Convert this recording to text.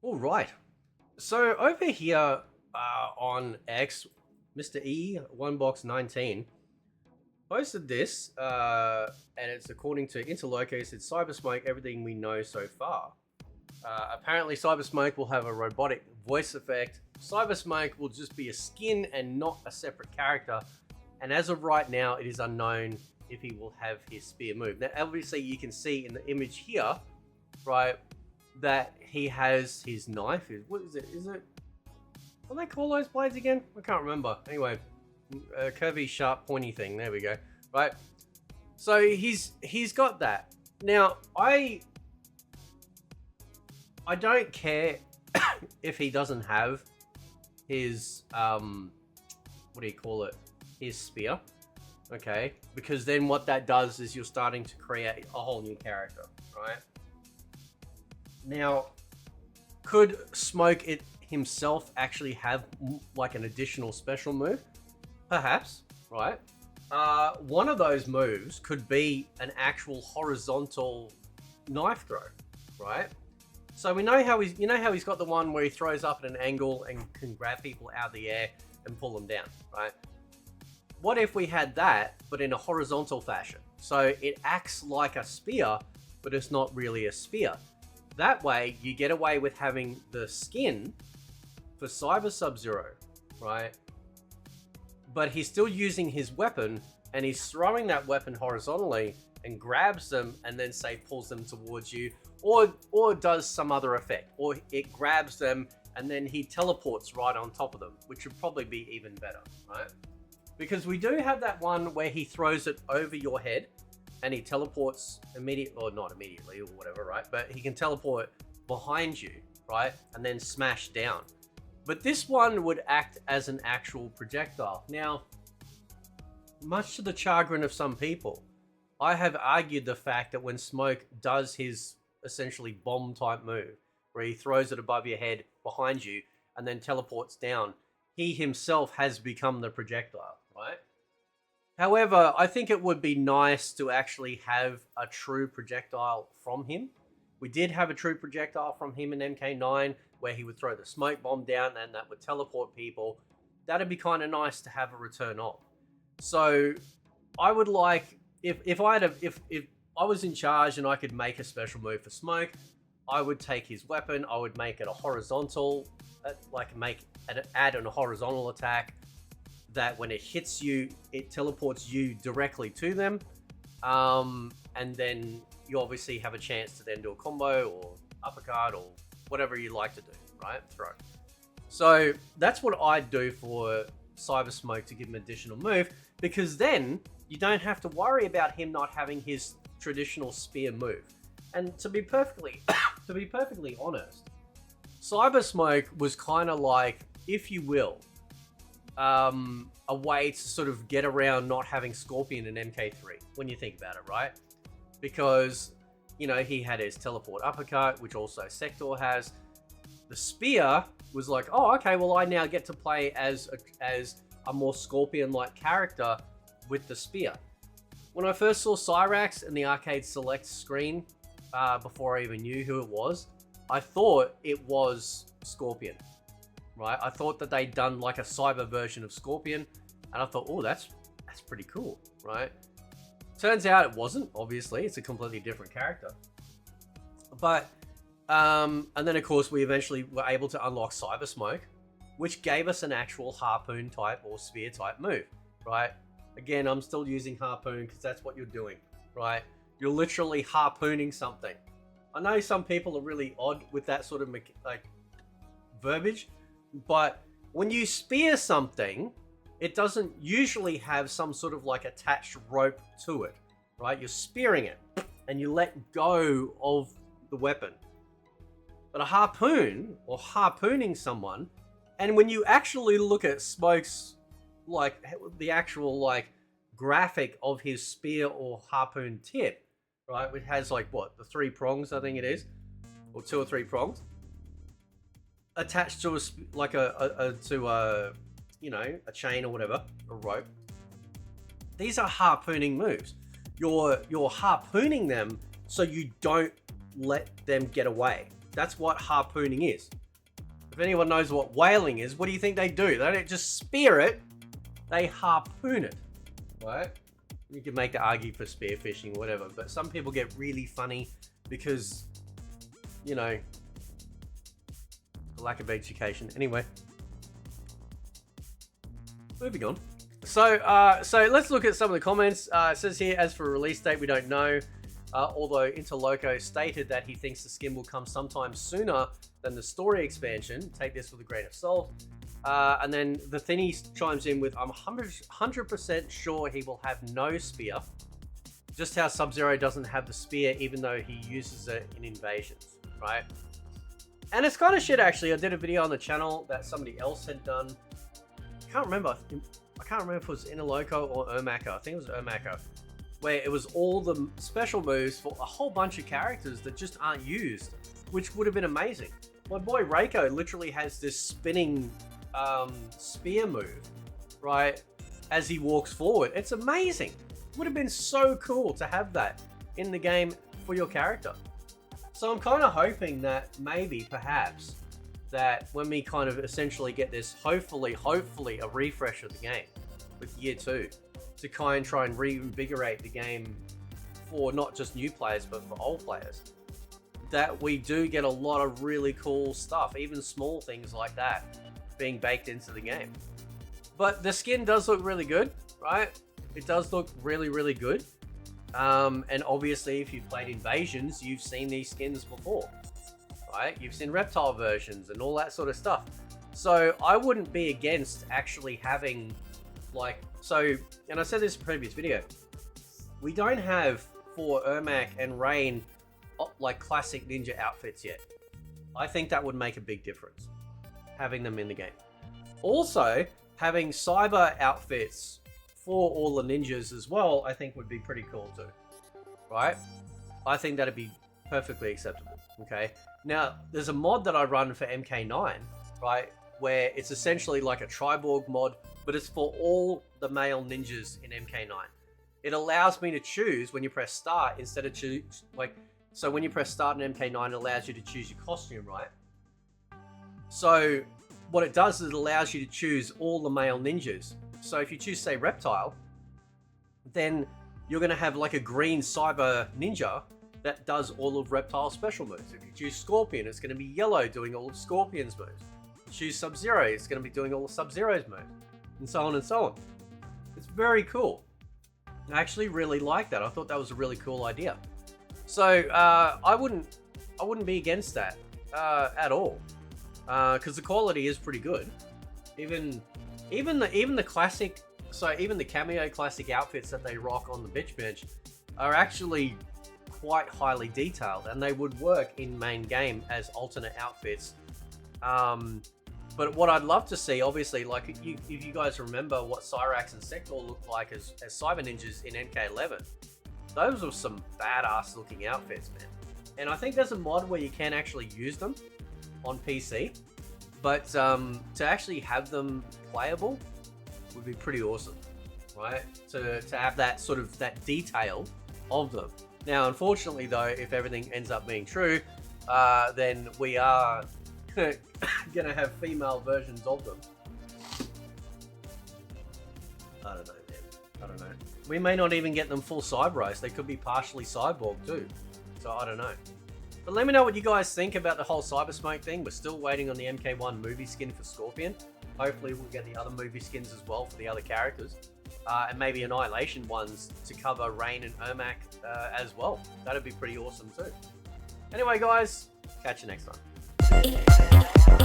All right. So over here on X, Mr. E1box19 posted this, and it's according to Interlocos, it's Cybersmoke, everything we know so far. Apparently, Cybersmoke will have a robotic voice effect. Cybersmoke will just be a skin and not a separate character. And as of right now, it is unknown if he will have his spear move. Now, obviously, you can see in the image here, right, that he has his knife. What is it? Is it? What do they call those blades again? I can't remember. Anyway, a curvy, sharp, pointy thing. There we go. Right. So he's got that. Now, I don't care if he doesn't have his what do you call it? His spear. Okay, because then what that does is you're starting to create a whole new character, right? Now, could Smoke it himself actually have like an additional special move? Perhaps, right? One of those moves could be an actual horizontal knife throw, right? So we know how he's got the one where he throws up at an angle and can grab people out of the air and pull them down, right? What if we had that, but in a horizontal fashion? So it acts like a spear, but it's not really a spear. That way, you get away with having the skin for Cyber Sub-Zero, right? But he's still using his weapon, and he's throwing that weapon horizontally and grabs them and then, say, pulls them towards you, or does some other effect. Or it grabs them and then he teleports right on top of them, which would probably be even better, right? Because we do have that one where he throws it over your head and he teleports immediately, or not immediately or whatever, right? But he can teleport behind you, right? And then smash down. But this one would act as an actual projectile. Now, much to the chagrin of some people, I have argued the fact that when Smoke does his essentially bomb type move, where he throws it above your head behind you and then teleports down, he himself has become the projectile, right? However, I think it would be nice to actually have a true projectile from him. We did have a true projectile from him in MK9 where he would throw the smoke bomb down and that would teleport people. That'd be kind of nice to have a return of. So I would like, if I was in charge and I could make a special move for Smoke, I would take his weapon, I would make it a horizontal, add a horizontal attack that when it hits you, it teleports you directly to them. And then you obviously have a chance to then do a combo or uppercut or whatever you like to do, right? Throw. So that's what I'd do for Cyber Smoke to give him an additional move, because then you don't have to worry about him not having his traditional spear move. And to be perfectly honest, Cyber Smoke was kind of like, if you will, a way to sort of get around not having Scorpion in MK3 when you think about it, right? Because, you know, he had his teleport uppercut, which also Sector has. The spear was like, oh, okay, well, I now get to play as a more Scorpion-like character with the spear. When I first saw Cyrax in the arcade select screen, before I even knew who it was, I thought it was Scorpion, right? I thought that they'd done like a cyber version of Scorpion, and I thought, oh, that's pretty cool, right? Turns out it wasn't, obviously. It's a completely different character. But, and then of course we eventually were able to unlock Cyber Smoke, which gave us an actual harpoon type or spear type move, right? Again, I'm still using harpoon because that's what you're doing, right? You're literally harpooning something. I know some people are really odd with that sort of like verbiage, but when you spear something, it doesn't usually have some sort of like attached rope to it, right? You're spearing it and you let go of the weapon. But a harpoon or harpooning someone, and when you actually look at Smoke's like the actual like graphic of his spear or harpoon tip, right? It has like what, the 3 prongs, I think it is, or 2 or 3 prongs attached to a you know, a chain or whatever, a rope. These are harpooning moves. You're harpooning them so you don't let them get away, That's what harpooning is. If anyone knows what whaling is, what do you think they do? They don't just spear it, they harpoon it, right? You can make the argue for spearfishing, whatever, but some people get really funny because, you know, the lack of education. Anyway, moving on. So let's look at some of the comments. It says here, as for release date, we don't know. Although Interloco stated that he thinks the skin will come sometime sooner than the story expansion. Take this with a grain of salt. And then the Thinny chimes in with, I'm 100% sure he will have no spear. Just how Sub-Zero doesn't have the spear even though he uses it in Invasions, right? And it's kind of shit, actually. I did a video on the channel that somebody else had done. I can't remember if it was Interloco or Ermaco. I think it was Ermaco, where it was all the special moves for a whole bunch of characters that just aren't used, which would have been amazing. My boy Reiko literally has this spinning spear move, right, as he walks forward. It's amazing. Would have been so cool to have that in the game for your character. So I'm kind of hoping that maybe, perhaps, that when we kind of essentially get this, hopefully a refresh of the game with Year 2, to kind of try and reinvigorate the game for not just new players, but for old players, that we do get a lot of really cool stuff, even small things like that, being baked into the game. But the skin does look really good, right? It does look really, really good. And obviously, if you've played Invasions, you've seen these skins before, right? You've seen reptile versions and all that sort of stuff. So I wouldn't be against actually having, like, so, and I said this in a previous video, we don't have, for Ermac and Rain, like classic ninja outfits yet. I think that would make a big difference, having them in the game. Also, having cyber outfits for all the ninjas as well, I think would be pretty cool too, right? I think that'd be perfectly acceptable, okay? Now, there's a mod that I run for MK9, right? Where it's essentially like a Triborg mod, but it's for all the male ninjas in MK9. It allows me to choose when you press start instead of choose, like, so when you press start in MK9, it allows you to choose your costume, right? So what it does is it allows you to choose all the male ninjas. So if you choose, say, Reptile, then you're going to have like a green cyber ninja that does all of Reptile's special moves. If you choose Scorpion, it's going to be yellow doing all of Scorpion's moves. If you choose Sub-Zero, it's going to be doing all of Sub-Zero's moves, and so on and so on. It's very cool. I actually really like that. I thought that was a really cool idea. So I wouldn't be against that at all, because the quality is pretty good. Even the classic, so even the cameo classic outfits that they rock on the bitch bench are actually quite highly detailed, and they would work in main game as alternate outfits. But what I'd love to see, obviously, like if you guys remember what Cyrax and Sector looked like as cyber ninjas in MK11, those were some badass looking outfits, man. And I think there's a mod where you can actually use them on PC, but to actually have them playable would be pretty awesome, right? To have that sort of that detail of them. Now, unfortunately, though, if everything ends up being true, then we are gonna have female versions of them. I don't know, man. I don't know. We may not even get them full cyberized. They could be partially cyborg too. So I don't know. But let me know what you guys think about the whole Cyber Smoke thing. We're still waiting on the MK1 movie skin for Scorpion. Hopefully we'll get the other movie skins as well for the other characters. And maybe Annihilation ones to cover Rain and Ermac as well. That'd be pretty awesome too. Anyway, guys, catch you next time.